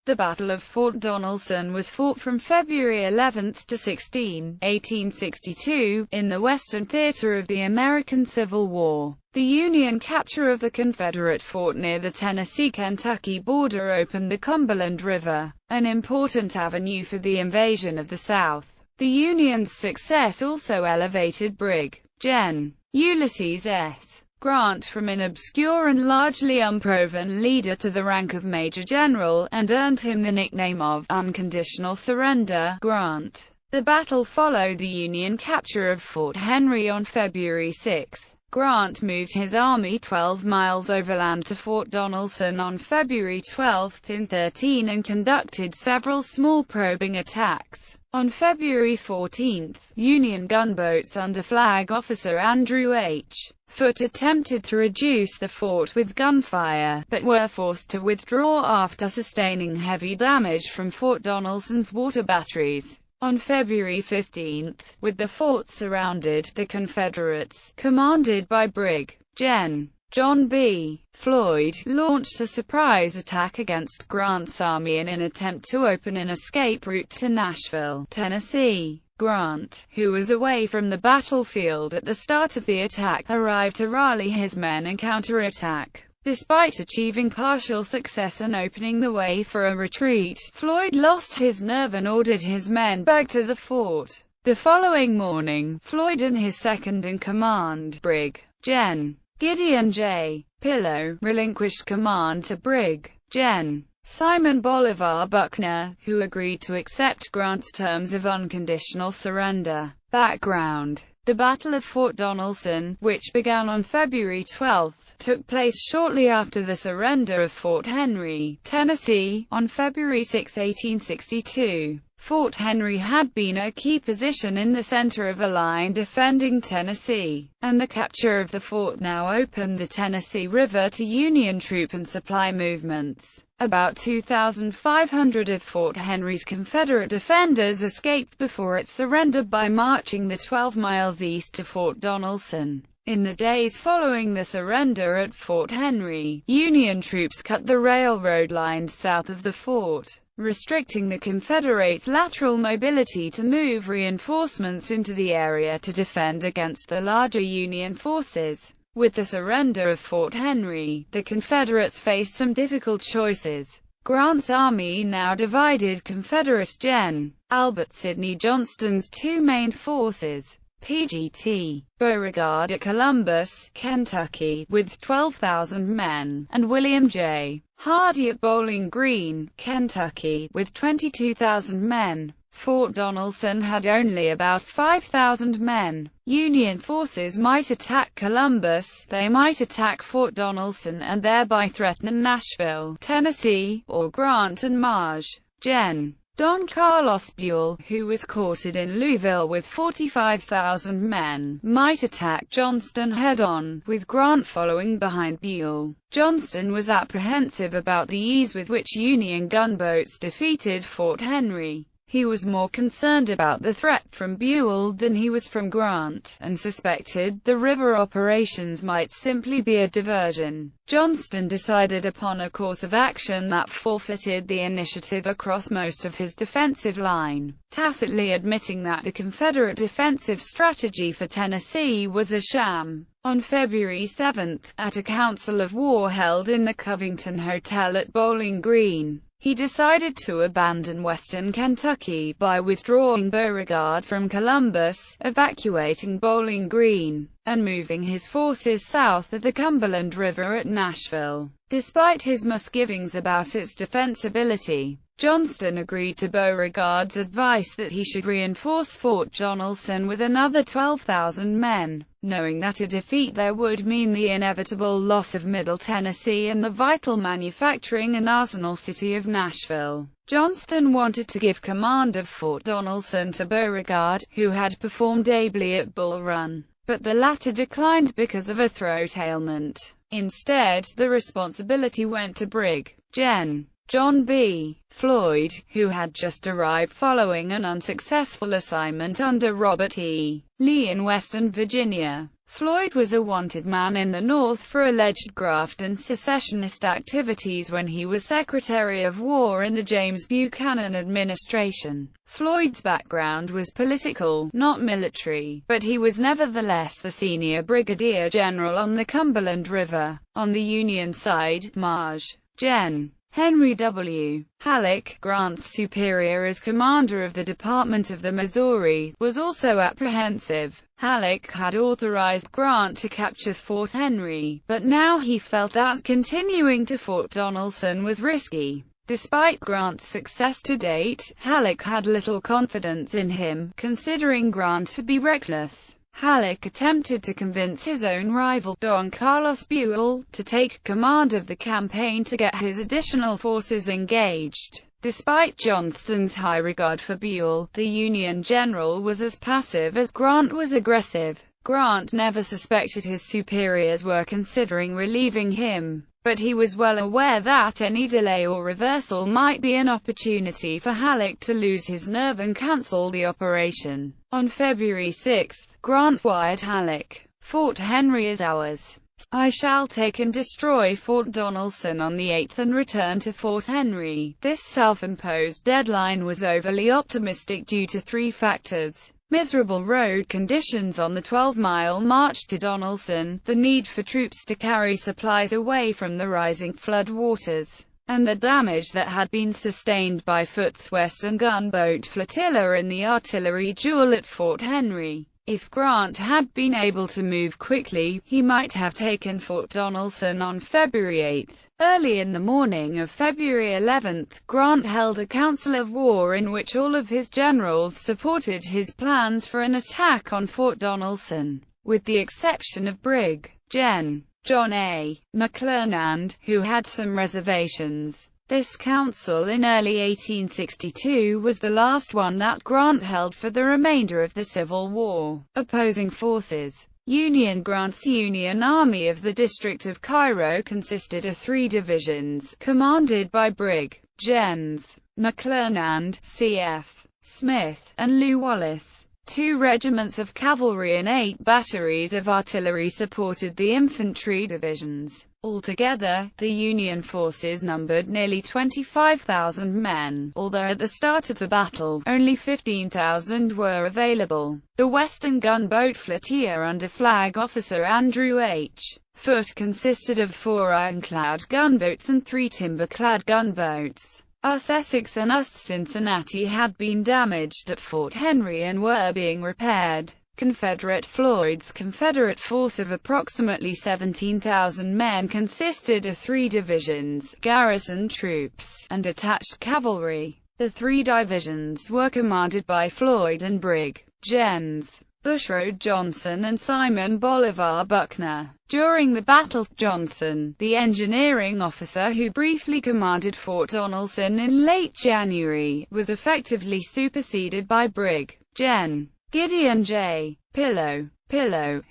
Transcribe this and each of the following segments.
The Battle of Fort Donelson was fought from February 11 to 16, 1862, in the Western Theater of the American Civil War. The Union capture of the Confederate fort near the Tennessee-Kentucky border opened the Cumberland River, an important avenue for the invasion of the South. The Union's success also elevated Brig. Gen. Ulysses S. Grant from an obscure and largely unproven leader to the rank of Major General, and earned him the nickname of Unconditional Surrender Grant. The battle followed the Union capture of Fort Henry on February 6. Grant moved his army 12 miles overland to Fort Donelson on February 12 in 13 and conducted several small probing attacks. On February 14, Union gunboats under Flag Officer Andrew H. Foote attempted to reduce the fort with gunfire, but were forced to withdraw after sustaining heavy damage from Fort Donelson's water batteries. On February 15, with the fort surrounded, the Confederates, commanded by Brig. Gen. John B. Floyd, launched a surprise attack against Grant's army in an attempt to open an escape route to Nashville, Tennessee. Grant, who was away from the battlefield at the start of the attack, arrived to rally his men and counterattack. Despite achieving partial success and opening the way for a retreat, Floyd lost his nerve and ordered his men back to the fort. The following morning, Floyd and his second-in-command, Brig. Gen. Gideon J. Pillow, relinquished command to Brig. Gen. Simon Bolivar Buckner, who agreed to accept Grant's terms of unconditional surrender. Background: the Battle of Fort Donelson, which began on February 12, took place shortly after the surrender of Fort Henry, Tennessee, on February 6, 1862. Fort Henry had been a key position in the center of a line defending Tennessee, and the capture of the fort now opened the Tennessee River to Union troop and supply movements. About 2,500 of Fort Henry's Confederate defenders escaped before it surrendered by marching the 12 miles east to Fort Donelson. In the days following the surrender at Fort Henry, Union troops cut the railroad lines south of the fort, restricting the Confederates' lateral mobility to move reinforcements into the area to defend against the larger Union forces. With the surrender of Fort Henry, the Confederates faced some difficult choices. Grant's army now divided Confederate Gen. Albert Sidney Johnston's two main forces, PGT, Beauregard at Columbus, Kentucky, with 12,000 men, and William J. Hardee at Bowling Green, Kentucky, with 22,000 men. Fort Donelson had only about 5,000 men. Union forces might attack Columbus, they might attack Fort Donelson and thereby threaten Nashville, Tennessee, or Grant and Maj. Gen. Don Carlos Buell, who was quartered in Louisville with 45,000 men, might attack Johnston head-on, with Grant following behind Buell. Johnston was apprehensive about the ease with which Union gunboats defeated Fort Henry. He was more concerned about the threat from Buell than he was from Grant, and suspected the river operations might simply be a diversion. Johnston decided upon a course of action that forfeited the initiative across most of his defensive line, tacitly admitting that the Confederate defensive strategy for Tennessee was a sham. On February 7, at a council of war held in the Covington Hotel at Bowling Green, he decided to abandon western Kentucky by withdrawing Beauregard from Columbus, evacuating Bowling Green, and moving his forces south of the Cumberland River at Nashville. Despite his misgivings about its defensibility, Johnston agreed to Beauregard's advice that he should reinforce Fort Donelson with another 12,000 men, knowing that a defeat there would mean the inevitable loss of Middle Tennessee and the vital manufacturing and arsenal city of Nashville. Johnston wanted to give command of Fort Donelson to Beauregard, who had performed ably at Bull Run, but the latter declined because of a throat ailment. Instead, the responsibility went to Brig. Gen. John B. Floyd, who had just arrived following an unsuccessful assignment under Robert E. Lee in Western Virginia. Floyd was a wanted man in the North for alleged graft and secessionist activities when he was Secretary of War in the James Buchanan administration. Floyd's background was political, not military, but he was nevertheless the senior brigadier general on the Cumberland River. On the Union side, Maj. Gen. Henry W. Halleck, Grant's superior as commander of the Department of the Missouri, was also apprehensive. Halleck had authorized Grant to capture Fort Henry, but now he felt that continuing to Fort Donelson was risky. Despite Grant's success to date, Halleck had little confidence in him, considering Grant to be reckless. Halleck attempted to convince his own rival, Don Carlos Buell, to take command of the campaign to get his additional forces engaged. Despite Johnston's high regard for Buell, the Union general was as passive as Grant was aggressive. Grant never suspected his superiors were considering relieving him, but he was well aware that any delay or reversal might be an opportunity for Halleck to lose his nerve and cancel the operation. On February 6, Grant wired Halleck, "Fort Henry is ours. I shall take and destroy Fort Donelson on the 8th and return to Fort Henry." This self-imposed deadline was overly optimistic due to three factors: miserable road conditions on the 12-mile march to Donelson, the need for troops to carry supplies away from the rising flood waters, and the damage that had been sustained by Foot's Western gunboat flotilla in the artillery duel at Fort Henry. If Grant had been able to move quickly, he might have taken Fort Donelson on February 8. Early in the morning of February 11, Grant held a council of war in which all of his generals supported his plans for an attack on Fort Donelson, with the exception of Brig. Gen. John A. McClernand, who had some reservations. This council in early 1862 was the last one that Grant held for the remainder of the Civil War. Opposing forces. Grant's Union Army of the District of Cairo consisted of 3 divisions, commanded by Brig. Gens. McClernand, C.F. Smith, and Lew Wallace. 2 regiments of cavalry and 8 batteries of artillery supported the infantry divisions. Altogether, the Union forces numbered nearly 25,000 men, although at the start of the battle, only 15,000 were available. The Western gunboat flotilla under Flag Officer Andrew H. Foote consisted of 4 ironclad gunboats and 3 timber-clad gunboats. US Essex and US Cincinnati had been damaged at Fort Henry and were being repaired. Floyd's Confederate force of approximately 17,000 men consisted of 3 divisions, garrison troops, and attached cavalry. The 3 divisions were commanded by Floyd and Brig. Gens. Bushrod Johnson and Simon Bolivar Buckner. During the battle, Johnson, the engineering officer who briefly commanded Fort Donelson in late January, was effectively superseded by Brig. Gen. Gideon J. Pillow,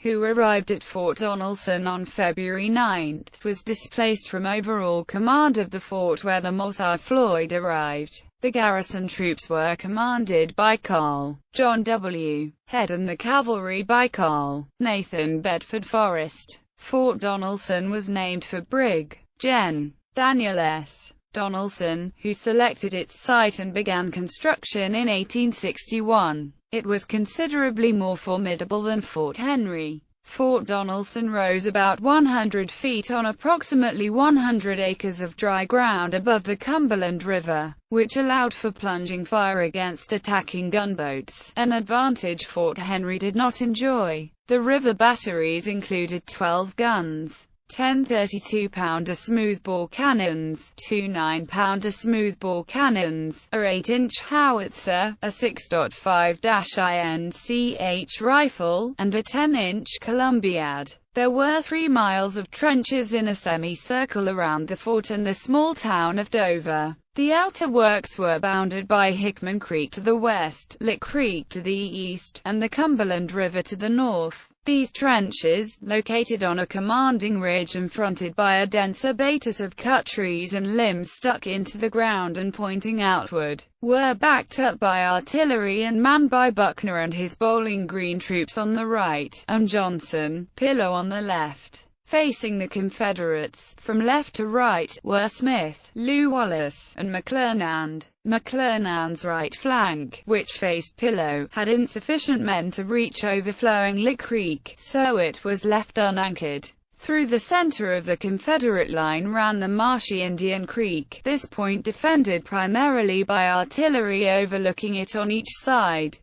who arrived at Fort Donelson on February 9, was displaced from overall command of the fort where the Mossad Floyd arrived. The garrison troops were commanded by Col. John W. Head and the cavalry by Col. Nathan Bedford Forrest. Fort Donelson was named for Brig. Gen. Daniel S. Donelson, who selected its site and began construction in 1861. It was considerably more formidable than Fort Henry. Fort Donelson rose about 100 feet on approximately 100 acres of dry ground above the Cumberland River, which allowed for plunging fire against attacking gunboats, an advantage Fort Henry did not enjoy. The river batteries included 12 guns, 10 32-pounder smoothbore cannons, 2 9-pounder smoothbore cannons, a 8-inch howitzer, a 6.5-INCH rifle, and a 10-inch Columbiad. There were 3 miles of trenches in a semicircle around the fort and the small town of Dover. The outer works were bounded by Hickman Creek to the west, Lick Creek to the east, and the Cumberland River to the north. These trenches, located on a commanding ridge and fronted by a dense abatis of cut trees and limbs stuck into the ground and pointing outward, were backed up by artillery and manned by Buckner and his Bowling Green troops on the right, and Johnson, Pillow on the left. Facing the Confederates, from left to right, were Smith, Lew Wallace, and McClernand. McClernand's right flank, which faced Pillow, had insufficient men to reach overflowing Lick Creek, so it was left unanchored. Through the center of the Confederate line ran the marshy Indian Creek, this point defended primarily by artillery overlooking it on each side.